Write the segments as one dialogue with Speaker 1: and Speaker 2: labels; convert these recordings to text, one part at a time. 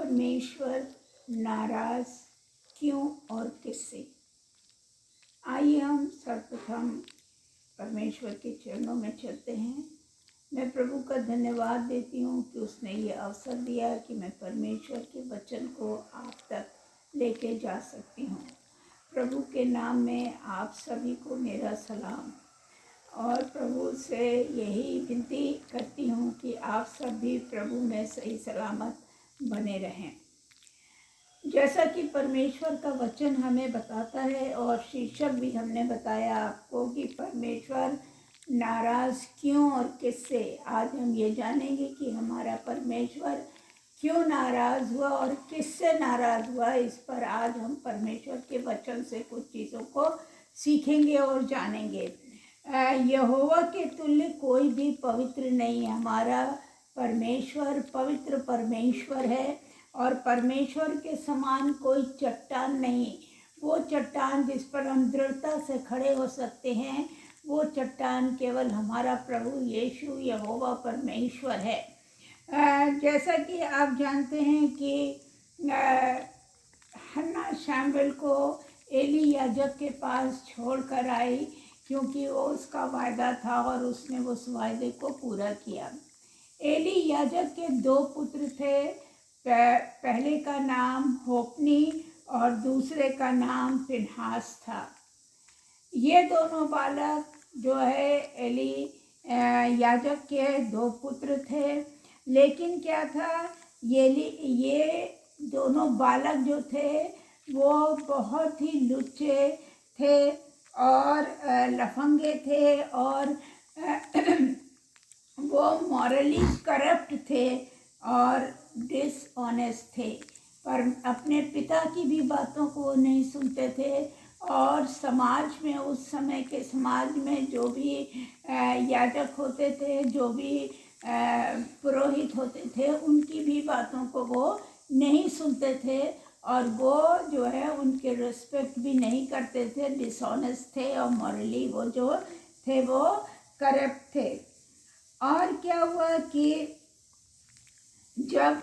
Speaker 1: परमेश्वर नाराज क्यों और किससे। आइए हम सर्वप्रथम परमेश्वर के चरणों में चलते हैं। मैं प्रभु का धन्यवाद देती हूँ कि उसने ये अवसर दिया कि मैं परमेश्वर के वचन को आप तक लेके जा सकती हूँ। प्रभु के नाम में आप सभी को मेरा सलाम और प्रभु से यही विनती करती हूँ कि आप सब भी प्रभु में सही सलामत बने रहें। जैसा कि परमेश्वर का वचन हमें बताता है और शीर्षक भी हमने बताया आपको कि परमेश्वर नाराज़ क्यों और किससे। आज हम ये जानेंगे कि हमारा परमेश्वर क्यों नाराज़ हुआ और किससे नाराज़ हुआ। इस पर आज हम परमेश्वर के वचन से कुछ चीज़ों को सीखेंगे और जानेंगे। यहोवा के तुल्य कोई भी पवित्र नहीं है। हमारा परमेश्वर पवित्र परमेश्वर है और परमेश्वर के समान कोई चट्टान नहीं। वो चट्टान जिस पर हम दृढ़ता से खड़े हो सकते हैं, वो चट्टान केवल हमारा प्रभु यीशु यहोवा परमेश्वर है। जैसा कि आप जानते हैं कि हन्ना शमूएल को एली याजक के पास छोड़ कर आई क्योंकि वो उसका वायदा था और उसने उस वायदे को पूरा किया। एली याजक के 2 पुत्र थे। पहले का नाम होप्नी और दूसरे का नाम फिनहास था। ये दोनों बालक जो है एली याजक के 2 पुत्र थे। लेकिन क्या था, ये दोनों बालक जो थे वो बहुत ही लुच्चे थे और लफंगे थे और वो मॉरली करप्ट थे और डिसऑनेस्ट थे। पर अपने पिता की भी बातों को नहीं सुनते थे और समाज में, उस समय के समाज में जो भी याजक होते थे, जो भी पुरोहित होते थे, उनकी भी बातों को वो नहीं सुनते थे और वो जो है उनके रिस्पेक्ट भी नहीं करते थे। डिसऑनेस्ट थे और मॉरली वो जो थे वो करप्ट थे। और क्या हुआ कि जब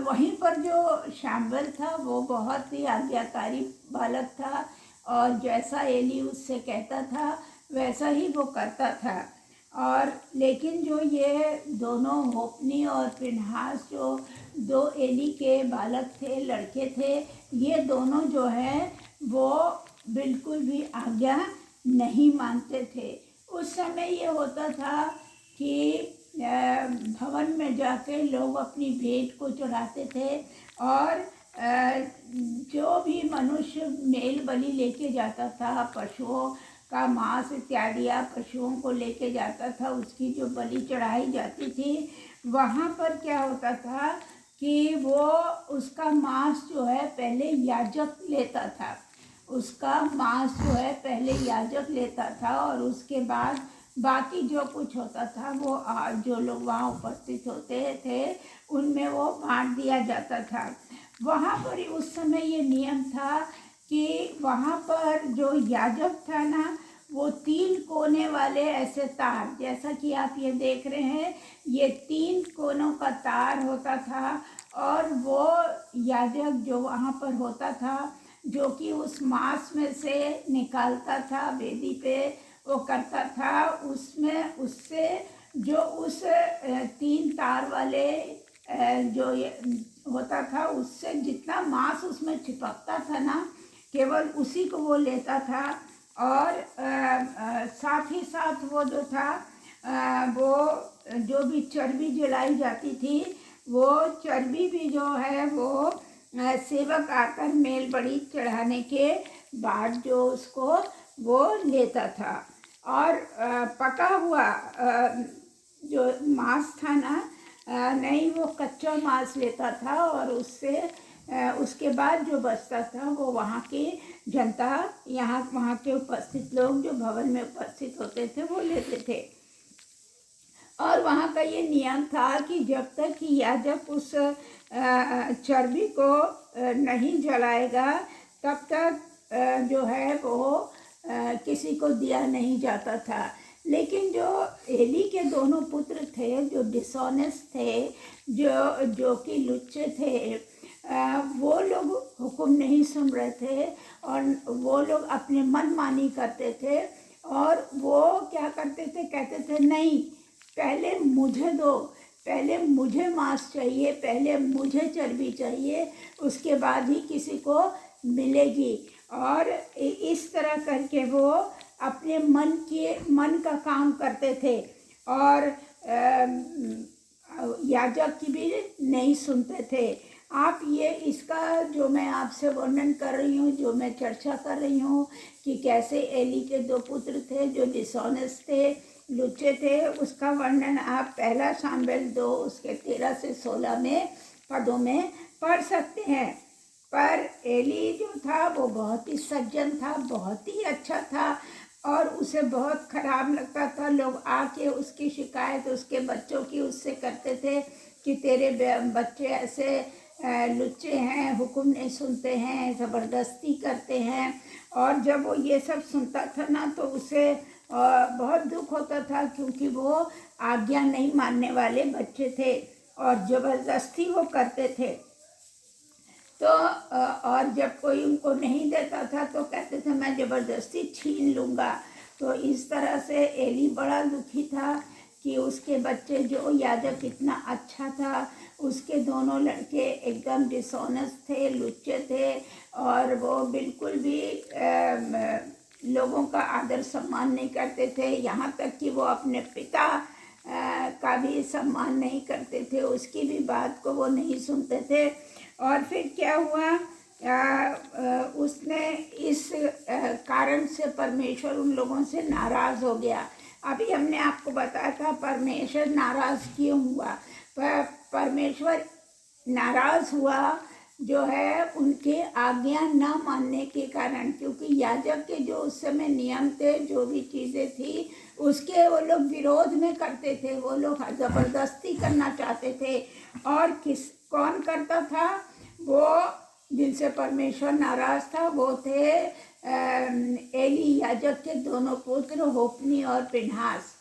Speaker 1: वहीं पर जो शमूएल था वो बहुत ही आज्ञाकारी बालक था और जैसा एली उससे कहता था वैसा ही वो करता था। और लेकिन जो ये दोनों होप्नी और फिनहास जो 2 एली के बालक थे, लड़के थे, ये दोनों जो है वो बिल्कुल भी आज्ञा नहीं मानते थे। उस समय ये होता था कि भवन में जाके लोग अपनी भेंट को चढ़ाते थे और जो भी मनुष्य मेल बलि लेके जाता था, पशुओं का मांस इत्यादि या पशुओं को लेके जाता था, उसकी जो बलि चढ़ाई जाती थी, वहाँ पर क्या होता था कि वो उसका मांस जो है पहले याजक लेता था। उसका मांस जो है पहले याजक लेता था और उसके बाद बाकी जो कुछ होता था वो जो लोग वहाँ उपस्थित होते थे उनमें वो बांट दिया जाता था। वहाँ पर उस समय ये नियम था कि वहाँ पर जो याजक था ना, वो 3 कोने वाले ऐसे तार, जैसा कि आप ये देख रहे हैं, ये 3 कोनों का तार होता था और वो याजक जो वहाँ पर होता था, जो कि उस मांस में से निकालता था, वेदी पे वो करता था, उसमें उससे जो उस 3 तार वाले जो होता था, उससे जितना मांस उसमें चिपकता था ना, केवल उसी को वो लेता था। और साथ ही साथ वो जो था वो जो भी चर्बी जलाई जाती थी, वो चर्बी भी जो है वो सेवक आकर मेल बलि चढ़ाने के बाद जो उसको वो लेता था। और पका हुआ जो मांस था ना, नहीं, वो कच्चा मांस लेता था और उससे उसके बाद जो बचता था वो वहाँ की जनता, वहाँ के उपस्थित लोग जो भवन में उपस्थित होते थे वो लेते थे। और वहाँ का ये नियम था कि जब तक कि याजक उस चर्बी को नहीं जलाएगा तब तक जो है वो किसी को दिया नहीं जाता था। लेकिन जो एली के दोनों पुत्र थे, जो डिसऑनेस्ट थे, जो कि लुच्चे थे, वो लोग हुक्म नहीं सुन रहे थे और वो लोग अपने मन मानी करते थे। और वो क्या करते थे, कहते थे नहीं, पहले मुझे दो, पहले मुझे मांस चाहिए, पहले मुझे चर्बी चाहिए, उसके बाद ही किसी को मिलेगी। और इस तरह करके वो अपने मन का काम करते थे और याजक की भी नहीं सुनते थे। आप ये इसका जो मैं आपसे वर्णन कर रही हूँ, जो मैं चर्चा कर रही हूँ कि कैसे एली के 2 पुत्र थे जो डिसऑनेस्ट थे, लुच्चे थे, उसका वर्णन आप पहला शामुएल 2 उसके 13 से 16 में पदों में पढ़ सकते हैं। पर एली जो था वो बहुत ही सज्जन था, बहुत ही अच्छा था और उसे बहुत ख़राब लगता था। लोग आके उसकी शिकायत उसके बच्चों की उससे करते थे कि तेरे बच्चे ऐसे लुच्चे हैं, हुक्म नहीं सुनते हैं, ज़बरदस्ती करते हैं। और जब वो ये सब सुनता था ना तो उसे बहुत दुख होता था, क्योंकि वो आज्ञा नहीं मानने वाले बच्चे थे और ज़बरदस्ती वो करते थे। तो और जब कोई उनको नहीं देता था तो कहते थे मैं ज़बरदस्ती छीन लूँगा। तो इस तरह से एली बड़ा दुखी था कि उसके बच्चे, जो याजक इतना अच्छा था, उसके दोनों लड़के एकदम डिसऑनेस्ट थे, लुच्चे थे और वो बिल्कुल भी लोगों का आदर सम्मान नहीं करते थे। यहाँ तक कि वो अपने पिता का भी सम्मान नहीं करते थे, उसकी भी बात को वो नहीं सुनते थे। और फिर क्या हुआ, उसने इस कारण से परमेश्वर उन लोगों से नाराज़ हो गया। अभी हमने आपको बताया था परमेश्वर नाराज़ क्यों हुआ। परमेश्वर नाराज़ हुआ जो है उनके आज्ञा ना मानने के कारण, क्योंकि याजक के जो उस समय नियम थे, जो भी चीज़ें थी, उसके वो लोग विरोध में करते थे, वो लोग ज़बरदस्ती करना चाहते थे। और कौन करता था वो, जिनसे परमेश्वर नाराज़ था, वो थे एली याजक के दोनों पुत्र होप्नी और फिनहास।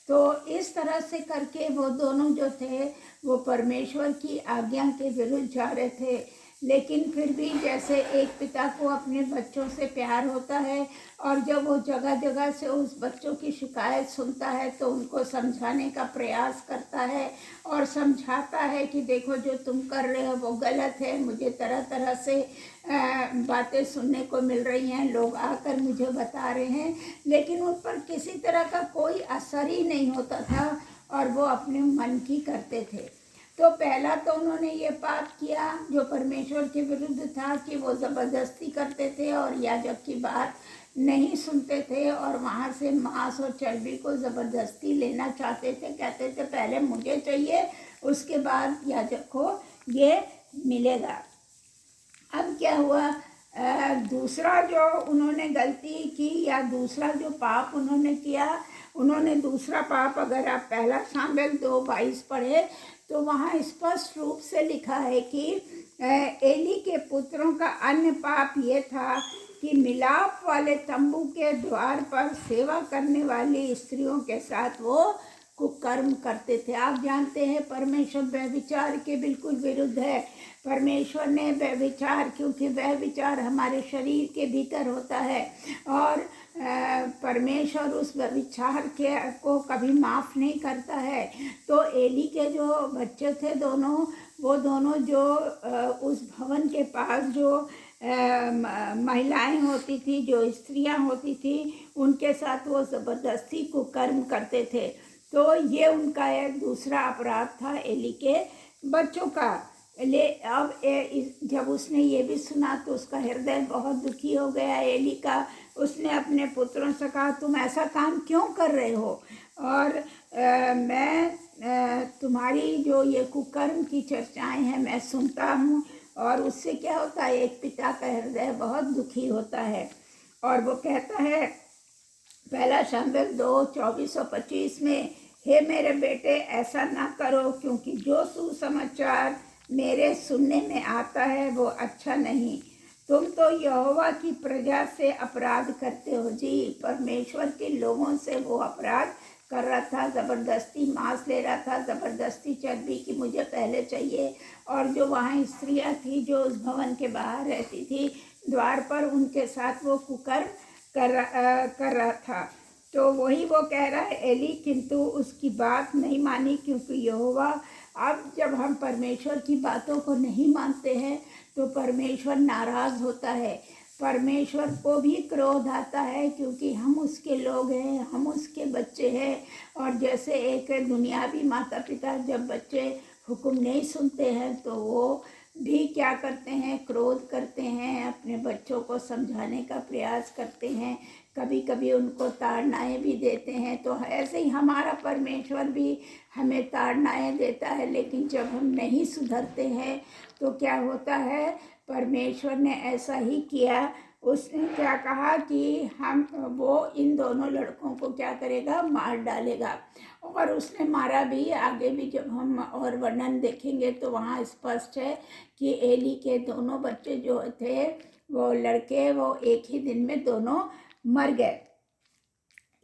Speaker 1: तो इस तरह से करके वो दोनों जो थे वो परमेश्वर की आज्ञा के विरुद्ध जा रहे थे। लेकिन फिर भी जैसे एक पिता को अपने बच्चों से प्यार होता है और जब वो जगह जगह से उस बच्चों की शिकायत सुनता है तो उनको समझाने का प्रयास करता है और समझाता है कि देखो जो तुम कर रहे हो वो गलत है। मुझे तरह तरह से बातें सुनने को मिल रही हैं, लोग आकर मुझे बता रहे हैं, लेकिन उन पर किसी तरह का कोई असर ही नहीं होता था और वो अपने मन की करते थे। तो पहला तो उन्होंने ये पाप किया जो परमेश्वर के विरुद्ध था कि वो ज़बरदस्ती करते थे और याजक की बात नहीं सुनते थे और वहाँ से मांस और चर्बी को ज़बरदस्ती लेना चाहते थे। कहते थे पहले मुझे चाहिए, उसके बाद याजक को ये मिलेगा। अब क्या हुआ, दूसरा जो उन्होंने गलती की या दूसरा जो पाप उन्होंने किया, उन्होंने दूसरा पाप, अगर आप पहला शामुएल 2:22 पढ़े तो वहाँ स्पष्ट रूप से लिखा है कि एली के पुत्रों का अन्य पाप ये था कि मिलाप वाले तंबू के द्वार पर सेवा करने वाली स्त्रियों के साथ वो कुकर्म करते थे। आप जानते हैं परमेश्वर व्यभिचार के बिल्कुल विरुद्ध है। परमेश्वर ने व्यभिचार, क्योंकि व्यभिचार हमारे शरीर के भीतर होता है और परमेश्वर उस व्यभिचार को कभी माफ़ नहीं करता है। तो एली के जो बच्चे थे दोनों, वो दोनों जो उस भवन के पास जो महिलाएं होती थी, जो स्त्रियां होती थी, उनके साथ वो ज़बरदस्ती कुकर्म करते थे। तो ये उनका एक दूसरा अपराध था एली के बच्चों का। अब जब उसने ये भी सुना तो उसका हृदय बहुत दुखी हो गया एली का। उसने अपने पुत्रों से कहा तुम ऐसा काम क्यों कर रहे हो, और मैं तुम्हारी जो ये कुकर्म की चर्चाएं हैं मैं सुनता हूँ। और उससे क्या होता है, एक पिता का हृदय बहुत दुखी होता है। और वो कहता है पहला शामुएल 2:24-25 में, हे मेरे बेटे ऐसा ना करो, क्योंकि जो सुसमाचार मेरे सुनने में आता है वो अच्छा नहीं। तुम तो यहोवा की प्रजा से अपराध करते हो। जी, परमेश्वर के लोगों से वो अपराध कर रहा था, ज़बरदस्ती मांस ले रहा था, ज़बरदस्ती चर्बी की मुझे पहले चाहिए। और जो वहाँ स्त्रियाँ थी जो उस भवन के बाहर रहती थी द्वार पर, उनके साथ वो कुकर्म कर रहा था। तो वही वो कह रहा है एली, किंतु उसकी बात नहीं मानी, क्योंकि यहोवा, अब जब हम परमेश्वर की बातों को नहीं मानते हैं तो परमेश्वर नाराज़ होता है। परमेश्वर को भी क्रोध आता है, क्योंकि हम उसके लोग हैं, हम उसके बच्चे हैं। और जैसे एक दुनियावी माता पिता जब बच्चे हुक्म नहीं सुनते हैं तो वो भी क्या करते हैं, क्रोध करते हैं, अपने बच्चों को समझाने का प्रयास करते हैं, कभी कभी उनको ताड़नाएँ भी देते हैं। तो ऐसे ही हमारा परमेश्वर भी हमें ताड़नाएँ देता है, लेकिन जब हम नहीं सुधरते हैं तो क्या होता है, परमेश्वर ने ऐसा ही किया। उसने क्या कहा कि वो इन दोनों लड़कों को क्या करेगा, मार डालेगा। और उसने मारा भी। आगे भी जब हम और वर्णन देखेंगे तो वहाँ स्पष्ट है कि एली के दोनों बच्चे जो थे, वो लड़के, वो एक ही दिन में दोनों मर गए।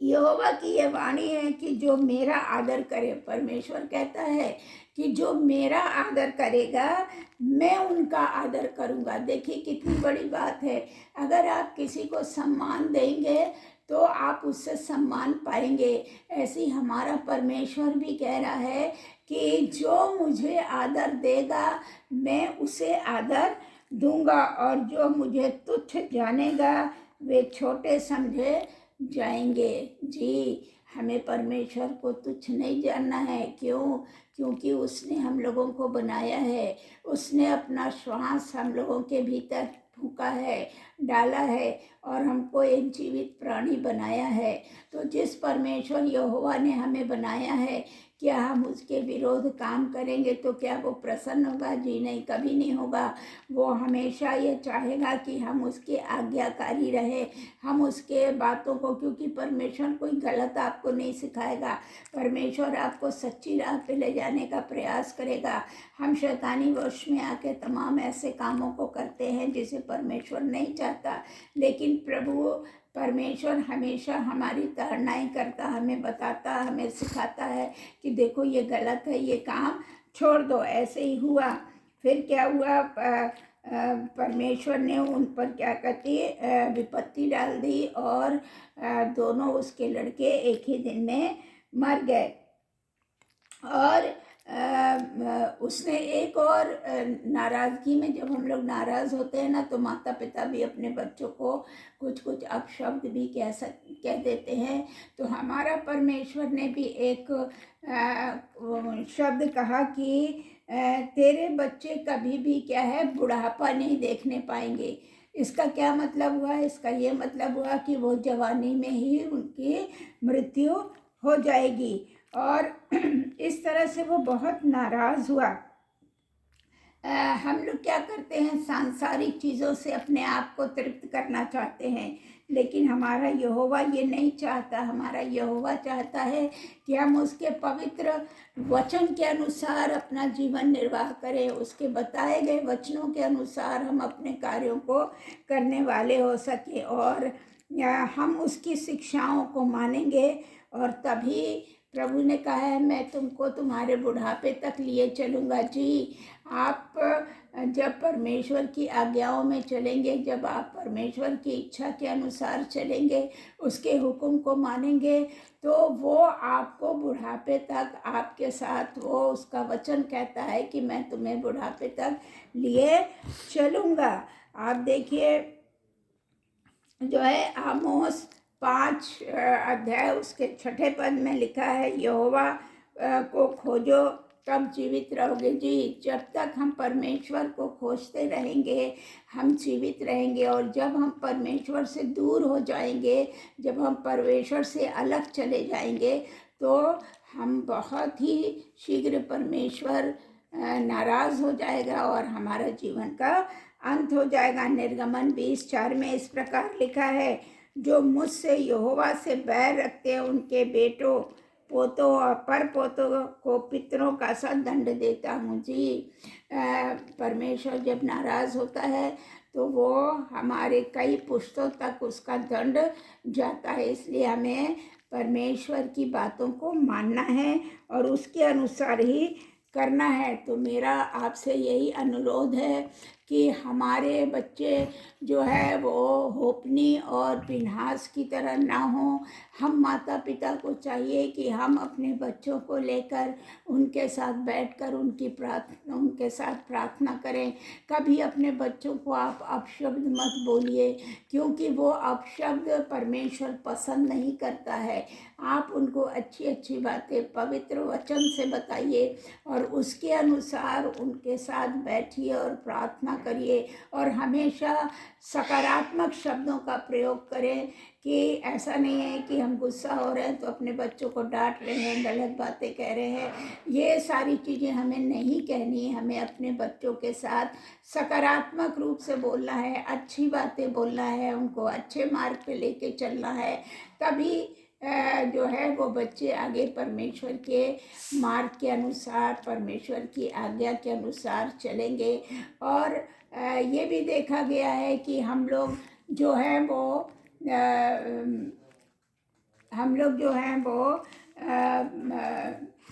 Speaker 1: यहोवा की यह वाणी है कि जो मेरा आदर करे, परमेश्वर कहता है कि जो मेरा आदर करेगा मैं उनका आदर करूँगा। देखिए कितनी बड़ी बात है। अगर आप किसी को सम्मान देंगे तो आप उससे सम्मान पाएंगे। ऐसे ही हमारा परमेश्वर भी कह रहा है कि जो मुझे आदर देगा मैं उसे आदर दूंगा, और जो मुझे तुच्छ जानेगा वे छोटे समझे जाएंगे। जी, हमें परमेश्वर को तुच्छ नहीं जानना है। क्यों? क्योंकि उसने हम लोगों को बनाया है, उसने अपना श्वास हम लोगों के भीतर फूंका है, डाला है, और हमको एक जीवित प्राणी बनाया है। तो जिस परमेश्वर यहोवा ने हमें बनाया है, क्या हम उसके विरोध काम करेंगे तो क्या वो प्रसन्न होगा? जी नहीं, कभी नहीं होगा। वो हमेशा ये चाहेगा कि हम उसके आज्ञाकारी रहे, हम उसके बातों को, क्योंकि परमेश्वर कोई गलत आपको नहीं सिखाएगा, परमेश्वर आपको सच्ची राह पे ले जाने का प्रयास करेगा। हम शैतानी वश में आके तमाम ऐसे कामों को करते हैं जिसे परमेश्वर नहीं चाहता, लेकिन प्रभु परमेश्वर हमेशा हमारी ताड़नाएं करता, हमें बताता, हमें सिखाता है कि देखो ये गलत है, ये काम छोड़ दो। ऐसे ही हुआ। फिर क्या हुआ, परमेश्वर ने उन पर क्या कहती है, विपत्ति डाल दी, और दोनों उसके लड़के एक ही दिन में मर गए। और उसने एक और नाराज़गी में, जब हम लोग नाराज़ होते हैं ना तो माता पिता भी अपने बच्चों को कुछ कुछ अपशब्द भी कह देते हैं। तो हमारा परमेश्वर ने भी एक शब्द कहा कि तेरे बच्चे कभी भी क्या है, बुढ़ापा नहीं देखने पाएंगे। इसका क्या मतलब हुआ? इसका ये मतलब हुआ कि वो जवानी में ही उनकी मृत्यु हो जाएगी। और इस तरह से वो बहुत नाराज़ हुआ। हम लोग क्या करते हैं, सांसारिक चीज़ों से अपने आप को तृप्त करना चाहते हैं, लेकिन हमारा यहोवा ये नहीं चाहता। हमारा यहोवा चाहता है कि हम उसके पवित्र वचन के अनुसार अपना जीवन निर्वाह करें, उसके बताए गए वचनों के अनुसार हम अपने कार्यों को करने वाले हो सके, और हम उसकी शिक्षाओं को मानेंगे। और तभी प्रभु ने कहा है, मैं तुमको तुम्हारे बुढ़ापे तक लिए चलूँगा। जी, आप जब परमेश्वर की आज्ञाओं में चलेंगे, जब आप परमेश्वर की इच्छा के अनुसार चलेंगे, उसके हुक्म को मानेंगे, तो वो आपको बुढ़ापे तक आपके साथ, वो उसका वचन कहता है कि मैं तुम्हें बुढ़ापे तक लिए चलूँगा। आप देखिए जो है आमोस 5 अध्याय उसके 6 पद में लिखा है, यहोवा को खोजो तब जीवित रहोगे। जी, जब तक हम परमेश्वर को खोजते रहेंगे हम जीवित रहेंगे। और जब हम परमेश्वर से दूर हो जाएंगे, जब हम परमेश्वर से अलग चले जाएंगे, तो हम बहुत ही शीघ्र परमेश्वर नाराज़ हो जाएगा और हमारा जीवन का अंत हो जाएगा। निर्गमन 20:4 में इस प्रकार लिखा है, जो मुझसे यहोवा से बैर रखते हैं उनके बेटों, पोतों और पर पोतों को पितरों का सा दंड देता हूँ। जी, परमेश्वर जब नाराज़ होता है तो वो हमारे कई पुश्तों तक उसका दंड जाता है। इसलिए हमें परमेश्वर की बातों को मानना है और उसके अनुसार ही करना है। तो मेरा आपसे यही अनुरोध है कि हमारे बच्चे जो है वो होपनी और पिनहास की तरह ना हो। हम माता पिता को चाहिए कि हम अपने बच्चों को लेकर उनके साथ बैठकर उनके साथ प्रार्थना करें। कभी अपने बच्चों को आप अपशब्द मत बोलिए, क्योंकि वो अपशब्द परमेश्वर पसंद नहीं करता है। आप उनको अच्छी अच्छी बातें पवित्र वचन से बताइए और उसके अनुसार उनके साथ बैठिए और प्रार्थना करिए और हमेशा सकारात्मक शब्दों का प्रयोग करें। कि ऐसा नहीं है कि हम गुस्सा हो रहे हैं तो अपने बच्चों को डांट रहे हैं, गलत बातें कह रहे हैं। ये सारी चीज़ें हमें नहीं कहनी है। हमें अपने बच्चों के साथ सकारात्मक रूप से बोलना है, अच्छी बातें बोलना है, उनको अच्छे मार्ग पे लेके चलना है। तभी जो है वो बच्चे आगे परमेश्वर के मार्ग के अनुसार, परमेश्वर की आज्ञा के अनुसार चलेंगे। और ये भी देखा गया है कि हम लोग जो हैं वो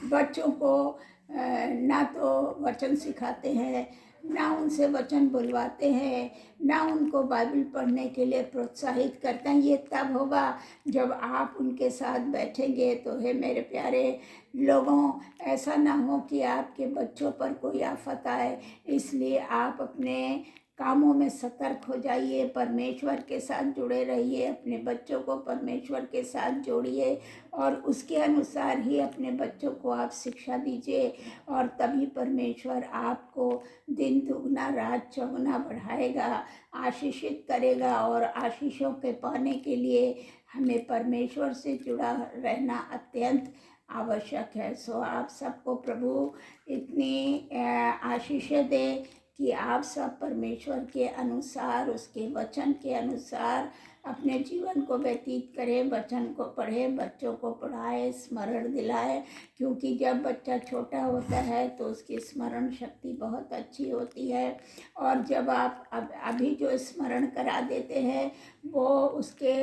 Speaker 1: बच्चों को ना तो वचन सिखाते हैं, ना उनसे वचन बुलवाते हैं, ना उनको बाइबल पढ़ने के लिए प्रोत्साहित करते हैं। ये तब होगा जब आप उनके साथ बैठेंगे। तो हे मेरे प्यारे लोगों, ऐसा ना हो कि आपके बच्चों पर कोई आफत आए। इसलिए आप अपने कामों में सतर्क हो जाइए, परमेश्वर के साथ जुड़े रहिए, अपने बच्चों को परमेश्वर के साथ जोड़िए और उसके अनुसार ही अपने बच्चों को आप शिक्षा दीजिए। और तभी परमेश्वर आपको दिन दुगना रात चौगुना बढ़ाएगा, आशीषित करेगा। और आशीषों के पाने के लिए हमें परमेश्वर से जुड़ा रहना अत्यंत आवश्यक है। सो आप सबको प्रभु इतनी आशीषें दे कि आप सब परमेश्वर के अनुसार, उसके वचन के अनुसार अपने जीवन को व्यतीत करें, वचन को पढ़ें, बच्चों को पढ़ाएं, स्मरण दिलाएं। क्योंकि जब बच्चा छोटा होता है तो उसकी स्मरण शक्ति बहुत अच्छी होती है। और जब आप अभी जो स्मरण करा देते हैं वो उसके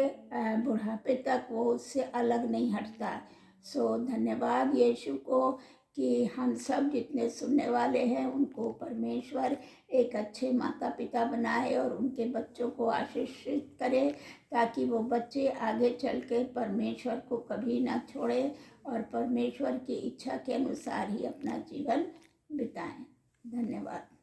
Speaker 1: बुढ़ापे तक वो उससे अलग नहीं हटता। सो धन्यवाद यीशु को कि हम सब जितने सुनने वाले हैं उनको परमेश्वर एक अच्छे माता पिता बनाए और उनके बच्चों को आशीषित करे, ताकि वो बच्चे आगे चल के परमेश्वर को कभी ना छोड़े और परमेश्वर की इच्छा के अनुसार ही अपना जीवन बिताएं। धन्यवाद।